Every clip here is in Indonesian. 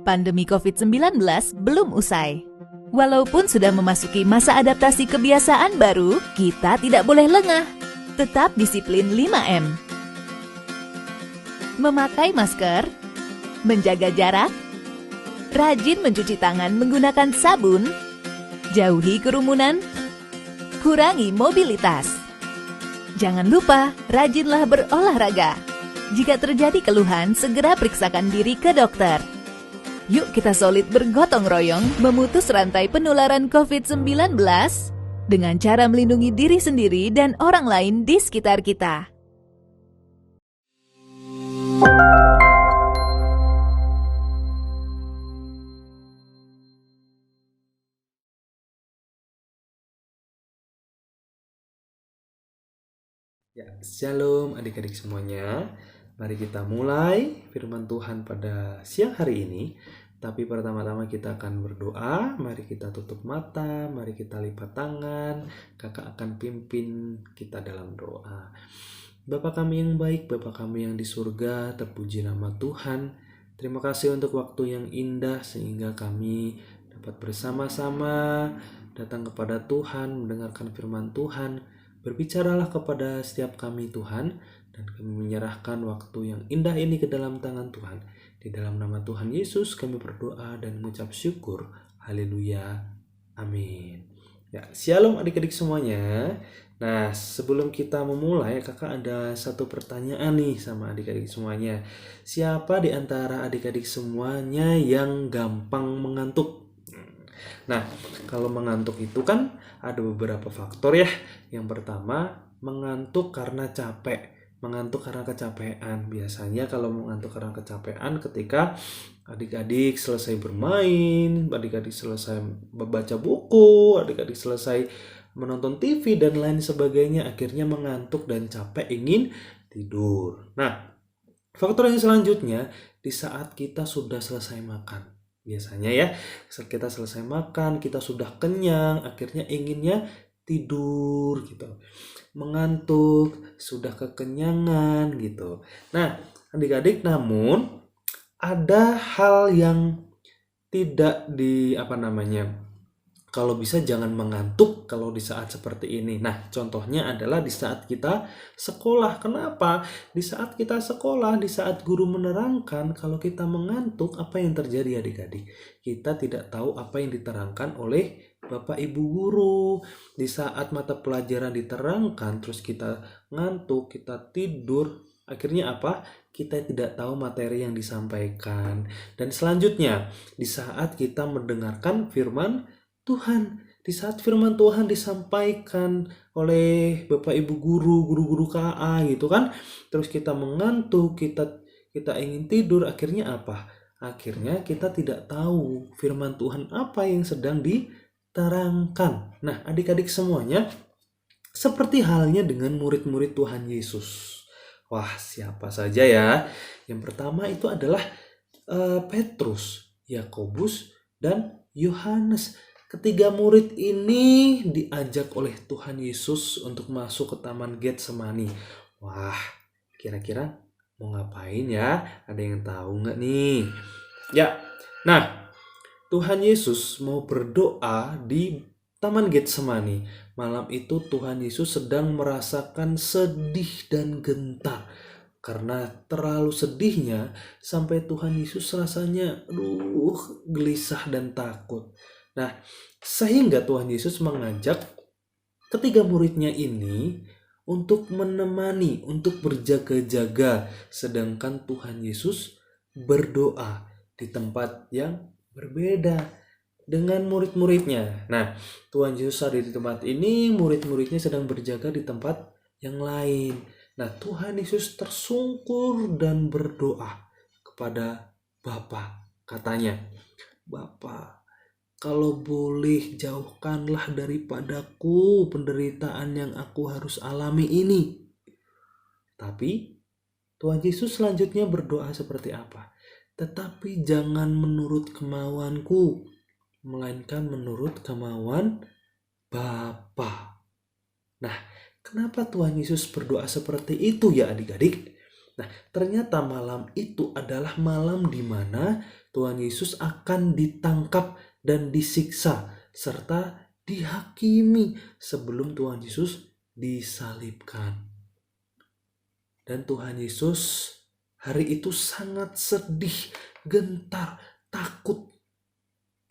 Pandemi COVID-19 belum usai. Walaupun sudah memasuki masa adaptasi kebiasaan baru, kita tidak boleh lengah. Tetap disiplin 5M. Memakai masker, menjaga jarak, rajin mencuci tangan menggunakan sabun, jauhi kerumunan, kurangi mobilitas. Jangan lupa, rajinlah berolahraga. Jika terjadi keluhan, segera periksakan diri ke dokter. Yuk kita solid bergotong royong memutus rantai penularan COVID-19 dengan cara melindungi diri sendiri dan orang lain di sekitar kita. Ya, shalom adik-adik semuanya. Mari kita mulai firman Tuhan pada siang hari ini. Tapi pertama-tama kita akan berdoa. Mari kita tutup mata, mari kita lipat tangan. Kakak akan pimpin kita dalam doa. Bapa kami yang baik, Bapa kami yang di surga, terpuji nama Tuhan. Terima kasih untuk waktu yang indah sehingga kami dapat bersama-sama datang kepada Tuhan, mendengarkan firman Tuhan. Berbicaralah kepada setiap kami Tuhan, dan kami menyerahkan waktu yang indah ini ke dalam tangan Tuhan. Di dalam nama Tuhan Yesus kami berdoa dan mengucap syukur. Haleluya. Amin. Ya, shalom adik-adik semuanya. Nah, sebelum kita memulai, kakak ada satu pertanyaan nih sama adik-adik semuanya. Siapa di antara adik-adik semuanya yang gampang mengantuk? Nah, kalau mengantuk itu kan ada beberapa faktor ya. Yang pertama, mengantuk karena capek. Mengantuk karena kecapean. Biasanya kalau mengantuk karena kecapean ketika adik-adik selesai bermain, adik-adik selesai membaca buku, adik-adik selesai menonton TV dan lain sebagainya, akhirnya mengantuk dan capek ingin tidur. Nah, faktor yang selanjutnya di saat kita sudah selesai makan. Biasanya ya, saat kita selesai makan, kita sudah kenyang, akhirnya inginnya tidur gitu. Mengantuk, sudah kekenyangan gitu. Nah, adik-adik, namun ada hal yang tidak kalau bisa jangan mengantuk kalau di saat seperti ini. Nah, contohnya adalah di saat kita sekolah. Kenapa? Di saat kita sekolah, di saat guru menerangkan, kalau kita mengantuk, apa yang terjadi adik-adik? Kita tidak tahu apa yang diterangkan oleh Bapak Ibu guru. Di saat mata pelajaran diterangkan, terus kita ngantuk, kita tidur, akhirnya apa? Kita tidak tahu materi yang disampaikan. Dan selanjutnya, di saat kita mendengarkan firman Tuhan, di saat firman Tuhan disampaikan oleh Bapak Ibu guru KA gitu kan, terus kita mengantuk, kita ingin tidur, akhirnya apa? Akhirnya kita tidak tahu firman Tuhan apa yang sedang diterangkan. Nah, adik-adik semuanya, seperti halnya dengan murid-murid Tuhan Yesus. Wah, siapa saja ya? Yang pertama itu adalah Petrus, Yakobus, dan Yohanes. Ketiga murid ini diajak oleh Tuhan Yesus untuk masuk ke Taman Getsemani. Wah, kira-kira mau ngapain ya? Ada yang tahu nggak nih? Ya, nah, Tuhan Yesus mau berdoa di Taman Getsemani. Malam itu Tuhan Yesus sedang merasakan sedih dan gentar. Karena terlalu sedihnya sampai Tuhan Yesus rasanya gelisah dan takut. Nah, sehingga Tuhan Yesus mengajak ketiga muridnya ini untuk menemani, untuk berjaga-jaga. Sedangkan Tuhan Yesus berdoa di tempat yang berbeda dengan murid-muridnya. Nah, Tuhan Yesus ada di tempat ini, murid-muridnya sedang berjaga di tempat yang lain. Nah, Tuhan Yesus tersungkur dan berdoa kepada Bapa. Katanya, Bapa, kalau boleh jauhkanlah daripadaku penderitaan yang aku harus alami ini. Tapi Tuhan Yesus selanjutnya berdoa seperti apa? Tetapi jangan menurut kemauanku, melainkan menurut kemauan Bapa. Nah, kenapa Tuhan Yesus berdoa seperti itu ya adik-adik? Nah, ternyata malam itu adalah malam di mana Tuhan Yesus akan ditangkap dan disiksa serta dihakimi sebelum Tuhan Yesus disalibkan. Dan Tuhan Yesus hari itu sangat sedih, gentar, takut.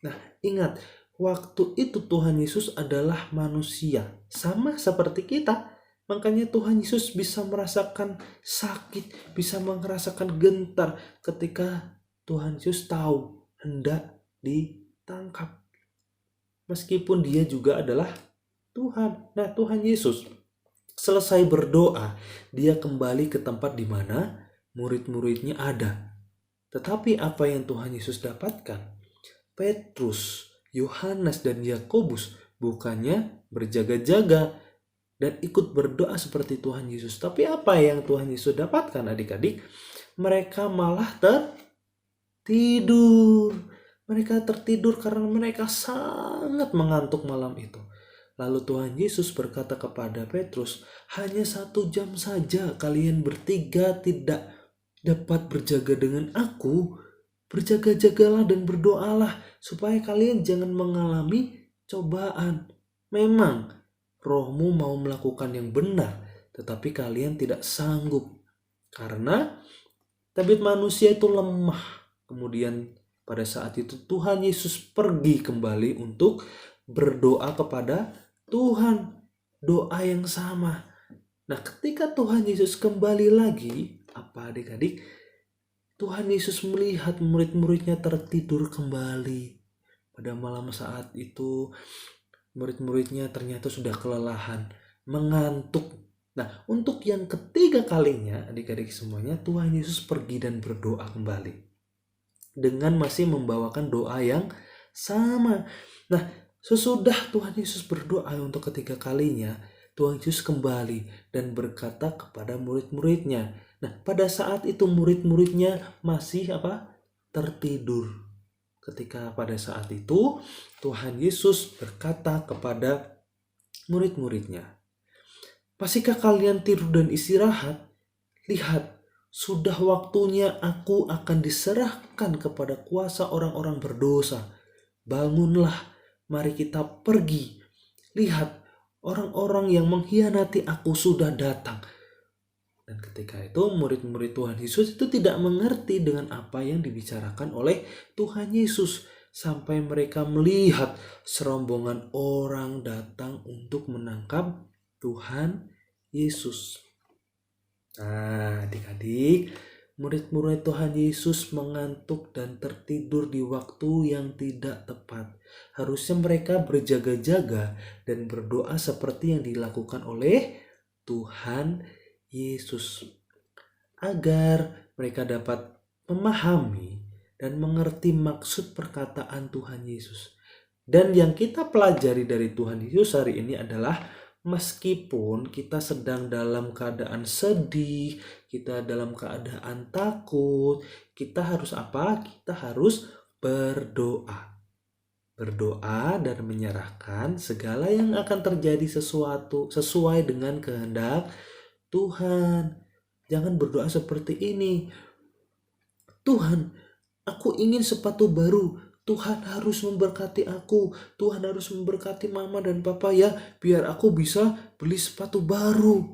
Nah, ingat, waktu itu Tuhan Yesus adalah manusia, sama seperti kita. Makanya Tuhan Yesus bisa merasakan sakit, bisa merasakan gentar ketika Tuhan Yesus tahu hendak ditangkap. Meskipun dia juga adalah Tuhan. Nah, Tuhan Yesus selesai berdoa, dia kembali ke tempat di mana murid-muridnya ada. Tetapi apa yang Tuhan Yesus dapatkan? Petrus, Yohanes, dan Yakobus bukannya berjaga-jaga dan ikut berdoa seperti Tuhan Yesus. Tapi apa yang Tuhan Yesus dapatkan adik-adik? Mereka malah tertidur. Mereka tertidur karena mereka sangat mengantuk malam itu. Lalu Tuhan Yesus berkata kepada Petrus, hanya 1 jam saja kalian bertiga tidak dapat berjaga dengan aku. Berjaga-jagalah dan berdoalah supaya kalian jangan mengalami cobaan. Memang rohmu mau melakukan yang benar, tetapi kalian tidak sanggup. Karena tabiat manusia itu lemah. Kemudian pada saat itu Tuhan Yesus pergi kembali untuk berdoa kepada Tuhan. Doa yang sama. Nah, ketika Tuhan Yesus kembali lagi, apa adik-adik? Tuhan Yesus melihat murid-muridnya tertidur kembali. Pada malam saat itu, murid-muridnya ternyata sudah kelelahan, mengantuk. Nah, untuk yang ketiga kalinya, adik-adik semuanya, Tuhan Yesus pergi dan berdoa kembali. Dengan masih membawakan doa yang sama. Nah, sesudah Tuhan Yesus berdoa untuk ketiga kalinya, Tuhan Yesus kembali dan berkata kepada murid-muridnya. Nah, pada saat itu murid-muridnya masih tertidur. Ketika pada saat itu Tuhan Yesus berkata kepada murid-muridnya, "Masihkah kalian tidur dan istirahat? Lihat, sudah waktunya aku akan diserahkan kepada kuasa orang-orang berdosa. Bangunlah, mari kita pergi. Lihat, orang-orang yang mengkhianati aku sudah datang." Dan ketika itu murid-murid Tuhan Yesus itu tidak mengerti dengan apa yang dibicarakan oleh Tuhan Yesus. Sampai mereka melihat serombongan orang datang untuk menangkap Tuhan Yesus. Nah, adik-adik, murid-murid Tuhan Yesus mengantuk dan tertidur di waktu yang tidak tepat. Harusnya mereka berjaga-jaga dan berdoa seperti yang dilakukan oleh Tuhan Yesus, agar mereka dapat memahami dan mengerti maksud perkataan Tuhan Yesus. Dan yang kita pelajari dari Tuhan Yesus hari ini adalah meskipun kita sedang dalam keadaan sedih, kita dalam keadaan takut, kita harus apa? Kita harus berdoa. Berdoa dan menyerahkan segala yang akan terjadi sesuai dengan kehendak Tuhan. Jangan berdoa seperti ini. Tuhan, aku ingin sepatu baru. Tuhan harus memberkati aku. Tuhan harus memberkati mama dan papa ya, biar aku bisa beli sepatu baru.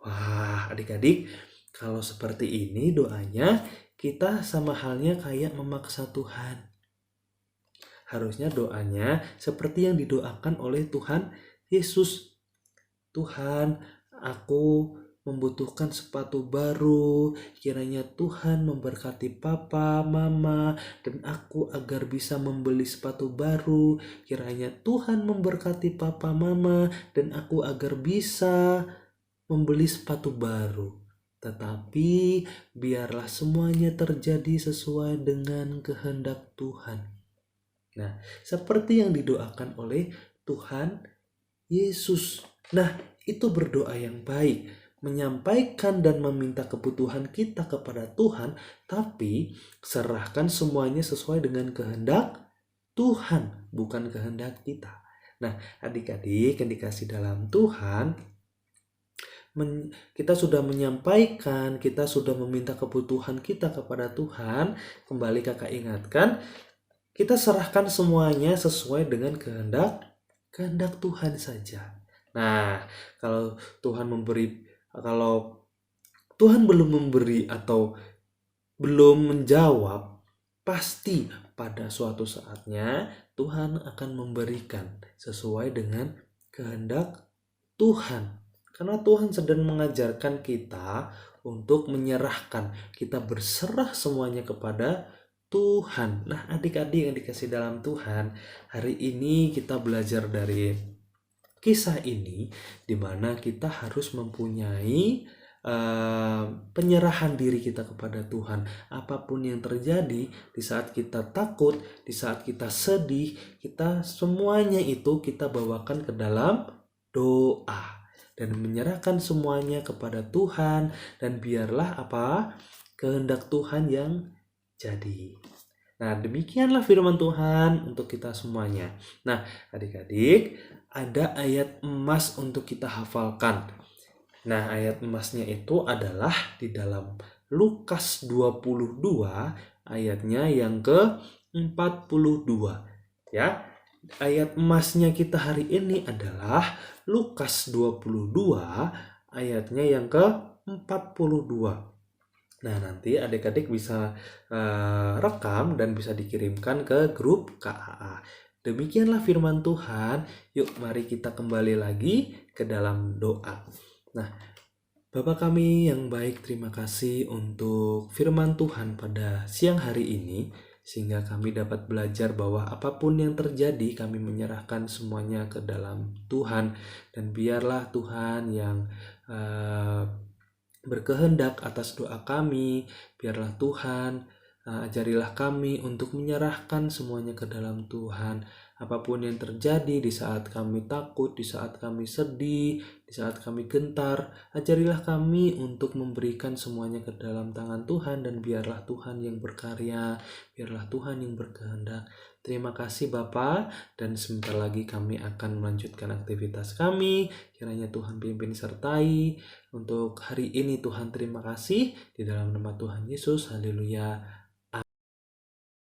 Wah, adik-adik, kalau seperti ini doanya, kita sama halnya kayak memaksa Tuhan. Harusnya doanya seperti yang didoakan oleh Tuhan Yesus. Tuhan, aku membutuhkan sepatu baru. Kiranya Tuhan memberkati papa, mama, dan aku agar bisa membeli sepatu baru. Kiranya Tuhan memberkati papa, mama, dan aku agar bisa membeli sepatu baru. Tetapi biarlah semuanya terjadi sesuai dengan kehendak Tuhan. Nah, seperti yang didoakan oleh Tuhan Yesus. Nah, itu berdoa yang baik, menyampaikan dan meminta kebutuhan kita kepada Tuhan, tapi serahkan semuanya sesuai dengan kehendak Tuhan, bukan kehendak kita. Nah, adik-adik yang dikasih dalam Tuhan, kita sudah menyampaikan, kita sudah meminta kebutuhan kita kepada Tuhan, kembali kakak ingatkan, kita serahkan semuanya sesuai dengan kehendak Tuhan saja. Nah, kalau Tuhan belum memberi atau belum menjawab, pasti pada suatu saatnya Tuhan akan memberikan sesuai dengan kehendak Tuhan. Karena Tuhan sedang mengajarkan kita untuk menyerahkan, kita berserah semuanya kepada Tuhan. Nah, adik-adik yang dikasih dalam Tuhan, hari ini kita belajar dari kisah ini, di mana kita harus mempunyai penyerahan diri kita kepada Tuhan. Apapun yang terjadi, di saat kita takut, di saat kita sedih, kita semuanya itu kita bawakan ke dalam doa dan menyerahkan semuanya kepada Tuhan, dan biarlah kehendak Tuhan yang jadi. Nah, demikianlah firman Tuhan untuk kita semuanya. Nah, adik-adik, ada ayat emas untuk kita hafalkan. Nah, ayat emasnya itu adalah di dalam Lukas 22 ayatnya yang ke-42. Ya. Ayat emasnya kita hari ini adalah Lukas 22 ayatnya yang ke-42. Nah, nanti adik-adik bisa rekam dan bisa dikirimkan ke grup KAA. Demikianlah firman Tuhan. Yuk, mari kita kembali lagi ke dalam doa. Nah, Bapa kami yang baik, terima kasih untuk firman Tuhan pada siang hari ini, sehingga kami dapat belajar bahwa apapun yang terjadi, kami menyerahkan semuanya ke dalam Tuhan, dan biarlah Tuhan yang berkehendak atas doa kami. Biarlah Tuhan ajarilah kami untuk menyerahkan semuanya ke dalam Tuhan. Apapun yang terjadi, di saat kami takut, di saat kami sedih, di saat kami gentar, ajarilah kami untuk memberikan semuanya ke dalam tangan Tuhan, dan biarlah Tuhan yang berkarya, biarlah Tuhan yang berkehendak. Terima kasih Bapa, dan sebentar lagi kami akan melanjutkan aktivitas kami. Kiranya Tuhan pimpin sertai. Untuk hari ini Tuhan terima kasih, di dalam nama Tuhan Yesus, haleluya,